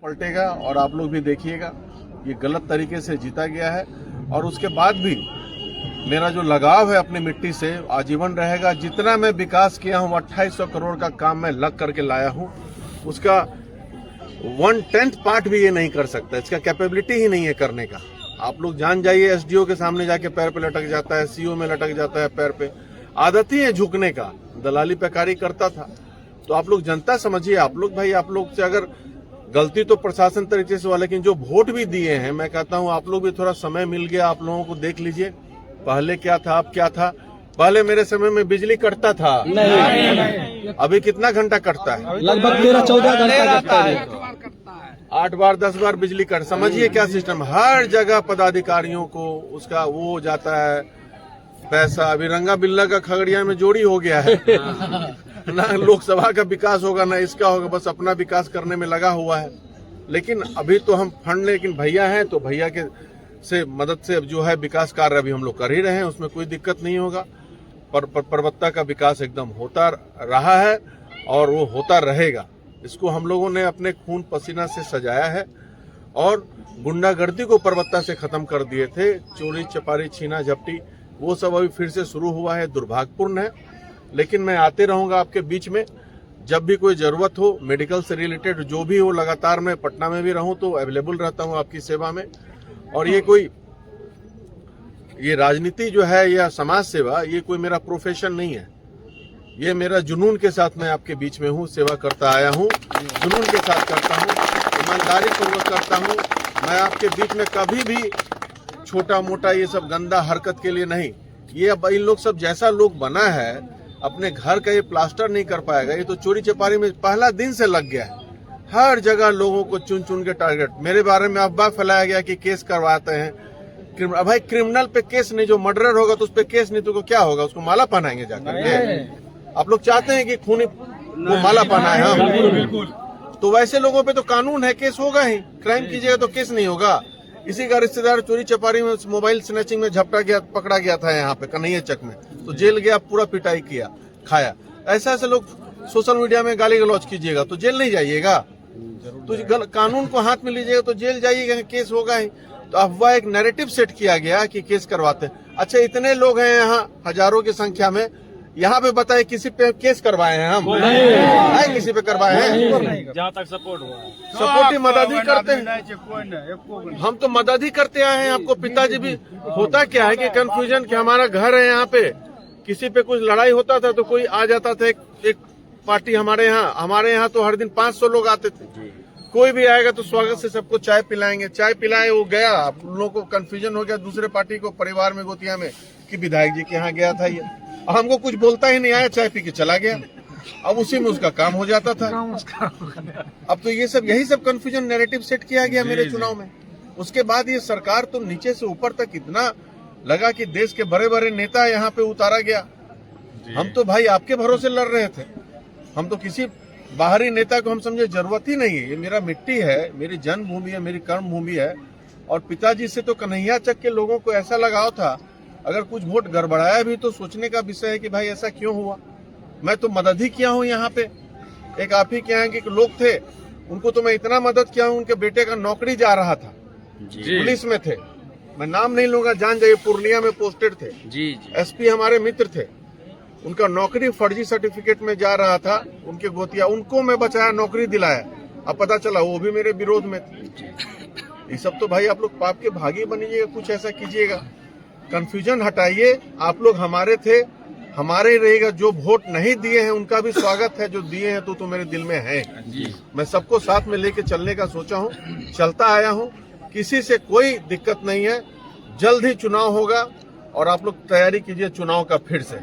पलटेगा और आप लोग भी देखिएगा ये गलत तरीके से जीता गया है। और उसके बाद भी मेरा जो लगाव है अपनी मिट्टी से आजीवन रहेगा। जितना मैं विकास किया हूँ 2800 करोड़ का काम मैं लग करके लाया हूँ, उसका 1/10 पार्ट भी ये नहीं कर सकता। इसका कैपेबिलिटी ही नहीं है करने का। आप लोग जान जाइए, एसडीओ के सामने जाके पैर पे लटक जाता है, सीओ में लटक जाता है पैर पे। आदत ही है झुकने का, दलाली पे कार्य करता था। तो आप लोग जनता समझिए, आप लोग भाई, आप लोग से अगर गलती तो प्रशासन तरीके से हुआ, लेकिन जो वोट भी दिए हैं, मैं कहता हूं आप लोग भी थोड़ा समय मिल गया, आप लोगों को देख लीजिए पहले क्या था अब क्या था। पहले मेरे समय में बिजली कटता था, नहीं। अभी कितना घंटा कटता है? लगभग 13-14 घंटा कटता है। 8 बार 10 बार बिजली कट। समझिए क्या सिस्टम, हर जगह पदाधिकारियों को उसका वो हो जाता है पैसा। अभी रंगा बिल्ला का खगड़िया में जोड़ी हो गया है ना लोकसभा का विकास होगा ना इसका होगा, बस अपना विकास करने में लगा हुआ है। लेकिन अभी तो हम फंड, लेकिन भैया हैं तो भैया के से मदद से जो है विकास कार्य अभी हम लोग कर ही रहे हैं, उसमें कोई दिक्कत नहीं होगा। पर्वतता का विकास एकदम होता रहा है और वो होता रहेगा। इसको हम लोगों ने अपने खून पसीना से सजाया है और गुंडागर्दी को पर्वतता से खत्म कर दिए थे। चोरी चपारी छीना झपटी वो सब अभी फिर से शुरू हुआ है, दुर्भाग्यपूर्ण है। लेकिन मैं आते रहूंगा आपके बीच में, जब भी कोई जरूरत हो, मेडिकल से रिलेटेड जो भी हो, लगातार मैं पटना में भी रहूं तो अवेलेबल रहता हूं आपकी सेवा में। और ये राजनीति जो है या समाज सेवा, ये कोई मेरा प्रोफेशन नहीं है, ये मेरा जुनून के साथ मैं आपके बीच में हूँ, सेवा करता आया हूँ, जुनून के साथ करता हूँ, ईमानदारी पूर्वक करता हूँ। मैं आपके बीच में कभी भी छोटा मोटा ये सब गंदा हरकत के लिए नहीं। ये अब इन लोग सब जैसा लोग बना है, अपने घर का ये प्लास्टर नहीं कर पाएगा। ये तो चोरी चपारी में पहला दिन से लग गया है, हर जगह लोगों को चुन चुन के टारगेट। मेरे बारे में अफवाह फैलाया गया कि केस करवाते हैं। भाई क्रिमिनल पे केस नहीं, जो मर्डर होगा तो उस पे केस नहीं तो क्या होगा? उसको माला पहनाएंगे जाकर के? आप लोग चाहते हैं कि खूनी वो माला पहनाए हम? तो वैसे लोगों पे तो कानून है, केस होगा ही। क्राइम कीजिएगा तो केस नहीं होगा। इसी का रिश्तेदार चोरी चपारी में मोबाइल स्नैचिंग में पकड़ा गया था यहाँ पे कन्हैया चक में, तो जेल गया, पूरा पिटाई किया, खाया। ऐसे ऐसे लोग सोशल मीडिया में गाली गलौज कीजिएगा तो जेल नहीं जाइएगा, तो कानून को हाथ में लीजिएगा तो जेल जाइएगा, केस होगा ही। तो अफवाह एक नैरेटिव सेट किया गया कि केस करवाते हैं। अच्छा, इतने लोग हैं यहाँ हजारों की संख्या में, यहाँ पे बताए किसी पे केस करवाए हैं हम? नहीं, किसी पे करवाए हैं? जहाँ तक सपोर्ट हुआ है, सपोर्ट ही मदद ही करते हैं। हम तो मदद ही करते आए हैं आपको। पिताजी भी, होता क्या है कि कंफ्यूजन कि हमारा घर है यहाँ पे, किसी पे कुछ लड़ाई होता था तो कोई आ जाता था एक पार्टी हमारे यहाँ तो हर दिन 500 लोग आते थे। कोई भी आएगा तो स्वागत से सबको चाय पिलाएंगे, चाय पिलाए वो गया, आप लोगों को कंफ्यूजन हो गया दूसरे पार्टी को, परिवार में गोतिया में कि विधायक जी के यहाँ गया था ये, हमको कुछ बोलता ही नहीं, आया चाय पी के चला गया। अब उसी में उसका काम हो जाता था। अब तो ये सब, यही सब कंफ्यूजन नैरेटिव सेट किया गया मेरे चुनाव में। उसके बाद ये सरकार तो नीचे से ऊपर तक इतना लगा कि देश के बड़े बड़े नेता यहाँ पे उतारा गया। हम तो भाई आपके भरोसे लड़ रहे थे, हम तो किसी बाहरी नेता को हम समझे जरूरत ही नहीं है। ये मेरा मिट्टी है, मेरी जन्मभूमि है, मेरी कर्म भूमि है। और पिताजी से तो कन्हैया चक के लोगों को ऐसा लगाव था, अगर कुछ वोट गड़बड़ाया भी तो सोचने का विषय है कि भाई ऐसा क्यों हुआ। मैं तो मदद ही किया हूँ यहाँ पे। एक आप ही के यहाँ के लोग थे, उनको तो मैं इतना मदद किया हूँ, उनके बेटे का नौकरी जा रहा था, पुलिस में थे, मैं नाम नहीं लूंगा, जान जाइए, पूर्णिया में पोस्टेड थे, एसपी हमारे मित्र थे, उनका नौकरी फर्जी सर्टिफिकेट में जा रहा था, उनके गोतिया, उनको मैं बचाया, नौकरी दिलाया। अब पता चला वो भी मेरे विरोध में थे। ये सब तो भाई आप लोग पाप के भागी बनिएगा, कुछ ऐसा कीजिएगा। कंफ्यूजन हटाइए, आप लोग हमारे थे, हमारे रहेगा। जो वोट नहीं दिए हैं उनका भी स्वागत है, जो दिए हैं तो मेरे दिल में है। मैं सबको साथ में लेके चलने का सोचा हूँ, चलता आया हूँ, किसी से कोई दिक्कत नहीं है। जल्द ही चुनाव होगा और आप लोग तैयारी कीजिए चुनाव का फिर से।